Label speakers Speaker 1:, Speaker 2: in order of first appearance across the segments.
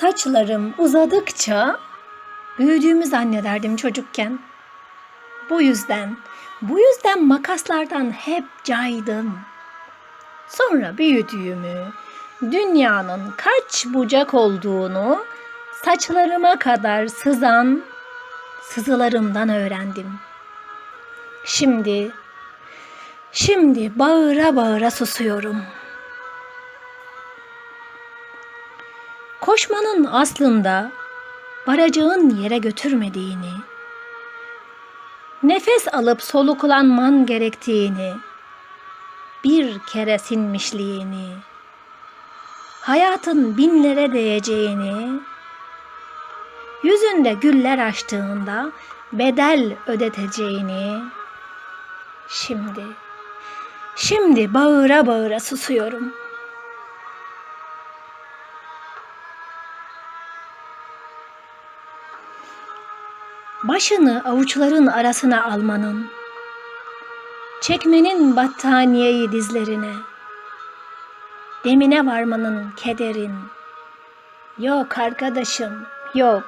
Speaker 1: Saçlarım uzadıkça büyüdüğümü zannederdim çocukken. Bu yüzden makaslardan hep caydım. Sonra büyüdüğümü, dünyanın kaç bucak olduğunu saçlarıma kadar sızan sızılarımdan öğrendim. Şimdi bağıra bağıra susuyorum. Koşmanın aslında varacağın yere götürmediğini, nefes alıp soluklanman gerektiğini, bir kere sinmişliğini, hayatın binlere değeceğini, yüzünde güller açtığında bedel ödeteceğini, şimdi bağıra bağıra susuyorum. Başını avuçların arasına almanın, çekmenin battaniyeyi dizlerine, demine varmanın kederin. Yok arkadaşım, yok.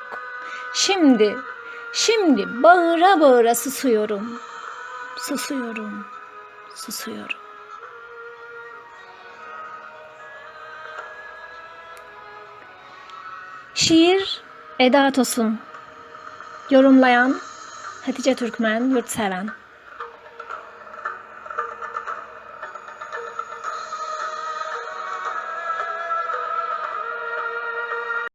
Speaker 1: Şimdi bağıra bağıra susuyorum. Şiir Eda Tosun. Yorumlayan Hatice Türkmen Yurtseven.